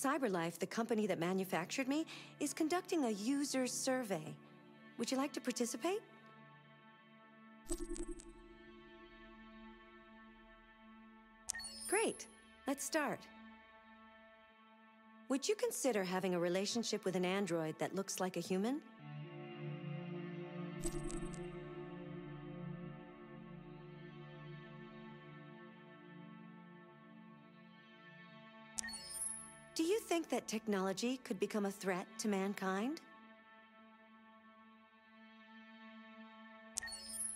CyberLife, the company that manufactured me, is conducting a user survey. Would you like to participate? Great. Let's start. Would you consider having a relationship with an android that looks like a human? Do you think that technology could become a threat to mankind?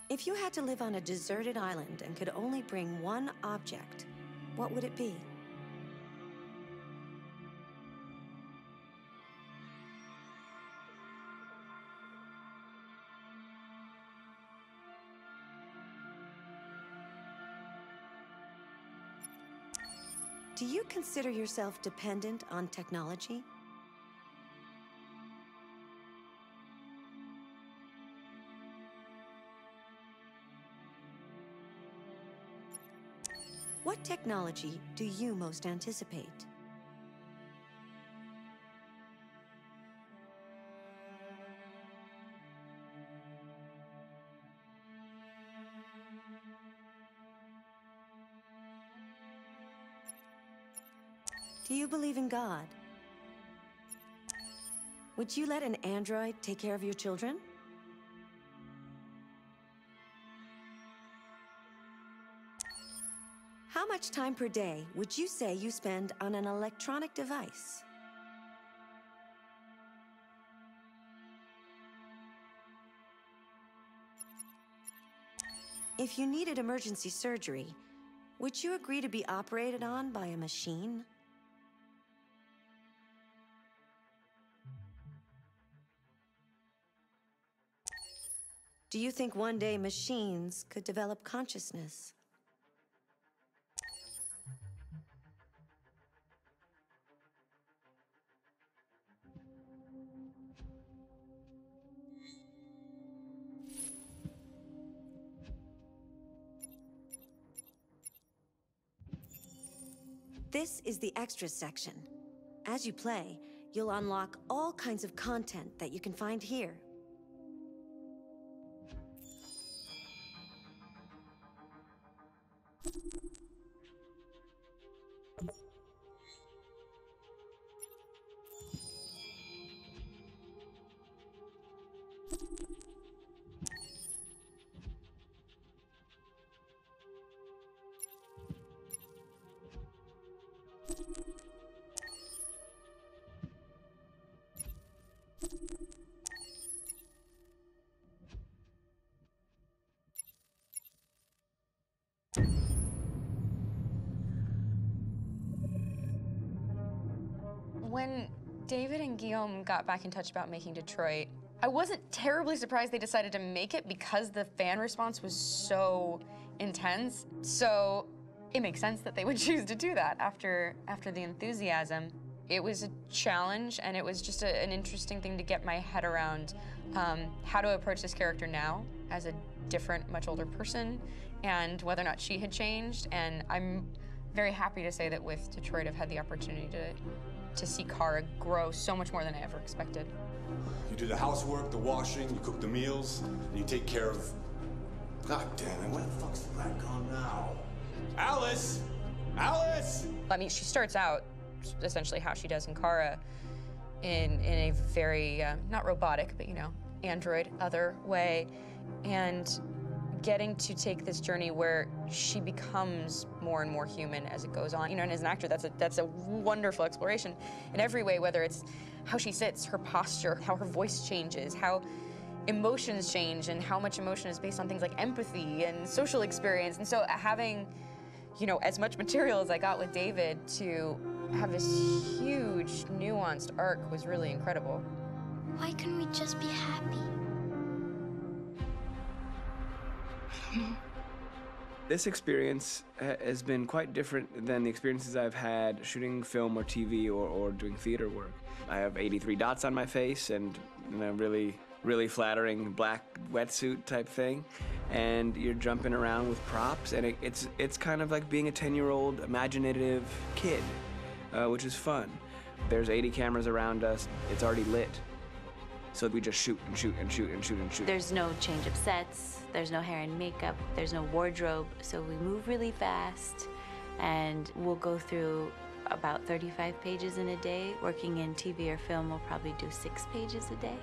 If you had to live on a deserted island and could only bring one object, what would it be? Do you consider yourself dependent on technology? What technology do you most anticipate? Do you believe in God? Would you let an android take care of your children? How much time per day would you say you spend on an electronic device? If you needed emergency surgery, would you agree to be operated on by a machine? Do you think one day machines could develop consciousness? This is the extras section. As you play, you'll unlock all kinds of content that you can find here. When David and Guillaume got back in touch about making Detroit, I wasn't terribly surprised they decided to make it because the fan response was so intense. So it makes sense that they would choose to do that after the enthusiasm. It was a challenge, and it was just an interesting thing to get my head around how to approach this character now as a different, much older person, and whether or not she had changed. And I'm very happy to say that with Detroit, I've had the opportunity to see Kara grow so much more than I ever expected. You do the housework, the washing, you cook the meals, and you take care of... God damn it, where the fuck's the rat gone now? Alice! Alice! I mean, she starts out essentially how she does in Kara in a very, not robotic, but, you know, android, other way. And getting to take this journey where she becomes more and more human as it goes on. You know, and as an actor, that's a wonderful exploration in every way, whether it's how she sits, her posture, how her voice changes, how emotions change, and how much emotion is based on things like empathy and social experience. And so having, you know, as much material as I got with David to have this huge, nuanced arc was really incredible. Why couldn't we just be happy? This experience has been quite different than the experiences I've had shooting film or TV or doing theater work. I have 83 dots on my face and a really flattering black wetsuit type thing, and you're jumping around with props, and it's kind of like being a 10-year-old imaginative kid, which is fun. There's 80 cameras around us. It's already lit. So we just shoot and shoot and shoot and shoot and shoot. There's no change of sets, there's no hair and makeup, there's no wardrobe, so we move really fast, and we'll go through about 35 pages in a day. Working in TV or film, we'll probably do 6 pages a day.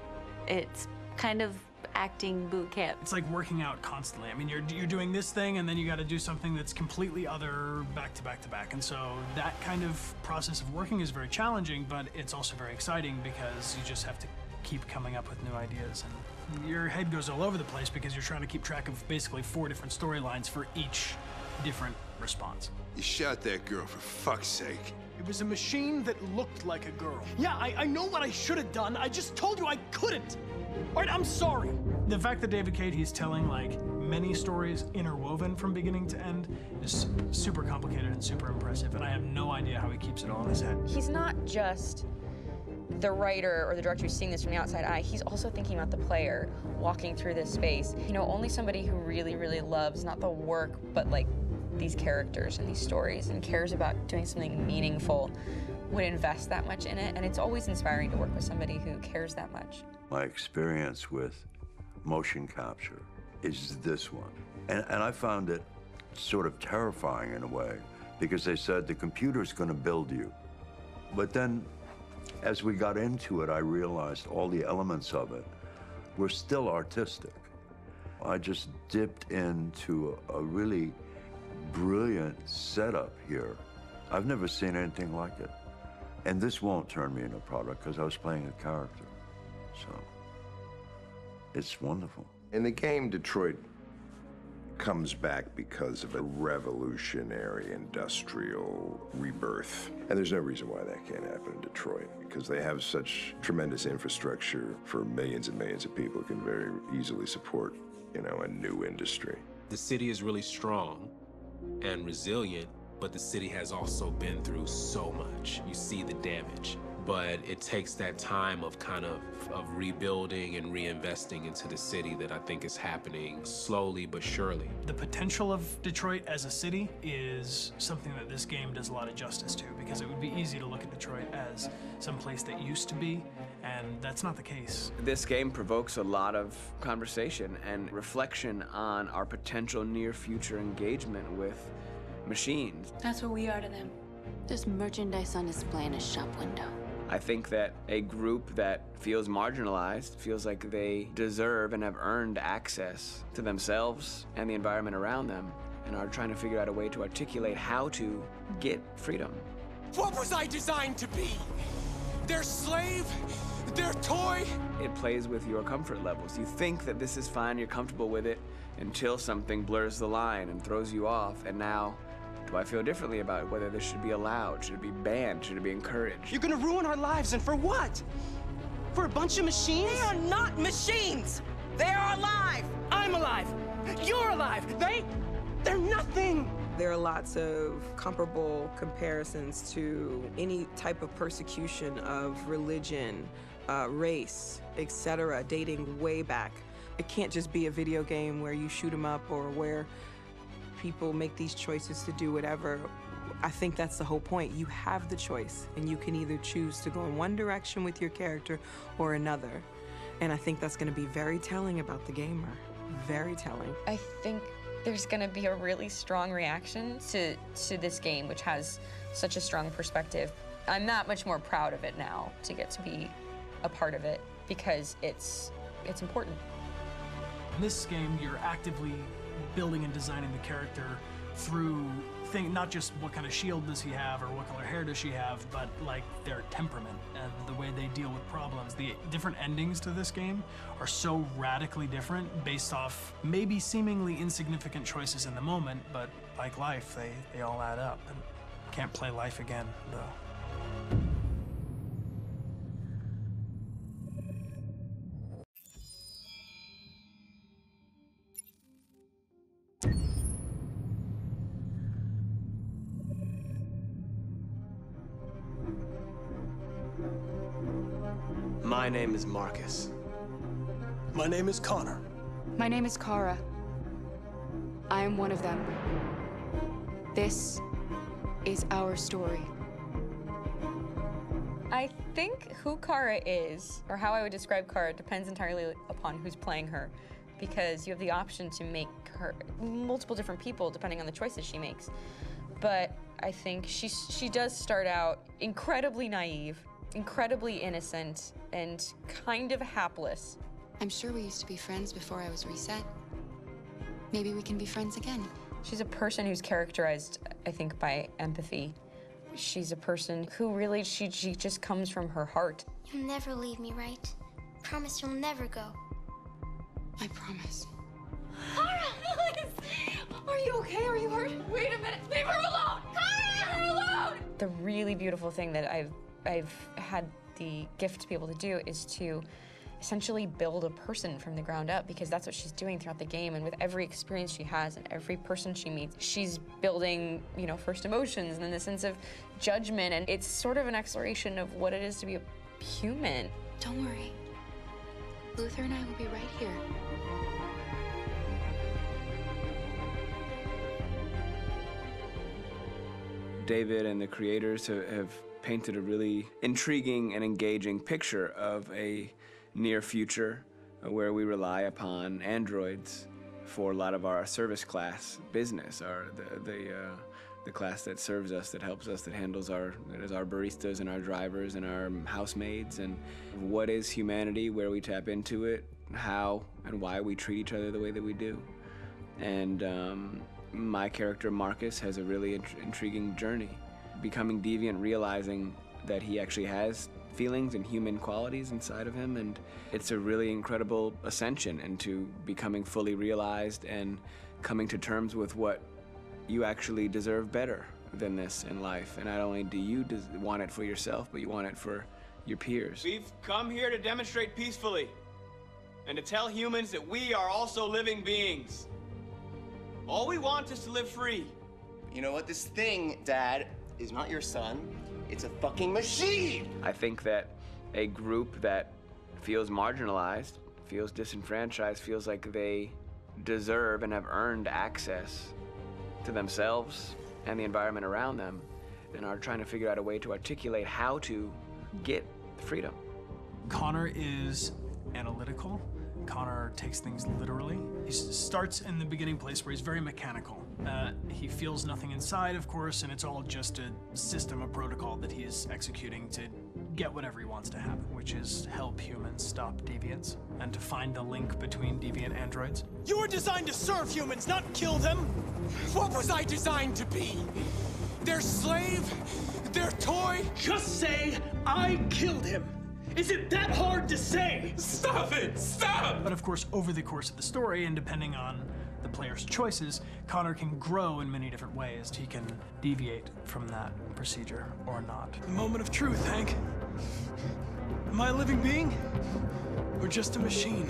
It's kind of acting boot camp. It's like working out constantly. I mean, you're doing this thing, and then you got to do something that's completely other back to back to back. And so that kind of process of working is very challenging, but it's also very exciting because you just have to keep coming up with new ideas. And your head goes all over the place because you're trying to keep track of basically 4 different storylines for each different response. You shot that girl, for fuck's sake. It was a machine that looked like a girl. Yeah, I know what I should have done. I just told you I couldn't. All right, I'm sorry. The fact that David Cage, he's telling like many stories interwoven from beginning to end is super complicated and super impressive, and I have no idea how he keeps it all in his head. He's not just the writer or the director who's seeing this from the outside eye, he's also thinking about the player walking through this space. You know, only somebody who really, really loves not the work, but like these characters and these stories and cares about doing something meaningful would invest that much in it. And it's always inspiring to work with somebody who cares that much. My experience with motion capture is this one. And I found it sort of terrifying in a way, because they said the computer's going to build you. But then, as we got into it, I realized all the elements of it were still artistic. I just dipped into a really brilliant setup here. I've never seen anything like it. And this won't turn me into a product because I was playing a character. So, it's wonderful. In the game, Detroit comes back because of a revolutionary industrial rebirth. And there's no reason why that can't happen in Detroit, because they have such tremendous infrastructure for millions and millions of people who can very easily support, you know, a new industry. The city is really strong and resilient, but the city has also been through so much. You see the damage. But it takes that time of kind of rebuilding and reinvesting into the city that I think is happening slowly but surely. The potential of Detroit as a city is something that this game does a lot of justice to, because it would be easy to look at Detroit as some place that used to be, and that's not the case. This game provokes a lot of conversation and reflection on our potential near future engagement with machines. That's what we are to them. There's merchandise on display in a shop window. I think that a group that feels marginalized, feels like they deserve and have earned access to themselves and the environment around them, and are trying to figure out a way to articulate how to get freedom. What was I designed to be? Their slave? Their toy? It plays with your comfort levels. You think that this is fine, you're comfortable with it, until something blurs the line and throws you off, and now, do I feel differently about whether this should be allowed? Should it be banned? Should it be encouraged? You're gonna ruin our lives, and for what? For a bunch of machines? They are not machines! They are alive! I'm alive! You're alive! They're nothing! There are lots of comparable comparisons to any type of persecution of religion, race, etc., dating way back. It can't just be a video game where you shoot 'em up or where people make these choices to do whatever. I think that's the whole point. You have the choice, and you can either choose to go in one direction with your character or another. And I think that's going to be very telling about the gamer. Very telling. I think there's going to be a really strong reaction to this game, which has such a strong perspective. I'm that much more proud of it now to get to be a part of it, because it's important. In this game, you're actively building and designing the character through not just what kind of shield does he have or what color hair does she have, but like their temperament and the way they deal with problems. The different endings to this game are so radically different based off maybe seemingly insignificant choices in the moment, but like life, they all add up. And can't play life again, though. My name is Marcus. My name is Connor. My name is Kara. I am one of them. This is our story. I think who Kara is, or how I would describe Kara, depends entirely upon who's playing her, because you have the option to make her multiple different people depending on the choices she makes. But I think she does start out incredibly naive, incredibly innocent, and kind of hapless. I'm sure we used to be friends before I was reset. Maybe we can be friends again. She's a person who's characterized, I think, by empathy. She's a person who really, she just comes from her heart. You'll never leave me, right? Promise you'll never go. I promise. Kara! Alice! Are you okay? Are you hurt? Wait a minute! Leave her alone! Kara! Leave her alone! The really beautiful thing that I've had the gift to be able to do is to essentially build a person from the ground up, because that's what she's doing throughout the game. And with every experience she has and every person she meets, she's building, you know, first emotions and then the sense of judgment. And it's sort of an exploration of what it is to be a human. Don't worry. Luther and I will be right here. David and the creators have painted a really intriguing and engaging picture of a near future where we rely upon androids for a lot of our service class business, the class that serves us, that helps us, that handles our baristas and our drivers and our housemaids. And what is humanity, where we tap into it, how and why we treat each other the way that we do. And my character Marcus has a really intriguing journey, becoming deviant, realizing that he actually has feelings and human qualities inside of him, and it's a really incredible ascension into becoming fully realized and coming to terms with what you actually deserve better than this in life. And not only do you want it for yourself, but you want it for your peers. We've come here to demonstrate peacefully and to tell humans that we are also living beings. All we want is to live free. You know what? This thing, Dad, is not your son. It's a fucking machine! I think that a group that feels marginalized, feels disenfranchised, feels like they deserve and have earned access to themselves and the environment around them, and are trying to figure out a way to articulate how to get freedom. Connor is analytical. Connor takes things literally. He starts in the beginning place where he's very mechanical. He feels nothing inside, of course, and it's all just a system, a protocol that he is executing to get whatever he wants to happen, which is help humans stop deviants and to find the link between deviant androids. You were designed to serve humans, not kill them. What was I designed to be? Their slave? Their toy? Just say, I killed him. Is it that hard to say? Stop it! Stop! But of course, over the course of the story, and depending on the player's choices, Connor can grow in many different ways. He can deviate from that procedure or not. The moment of truth, Hank. Am I a living being? Or just a machine?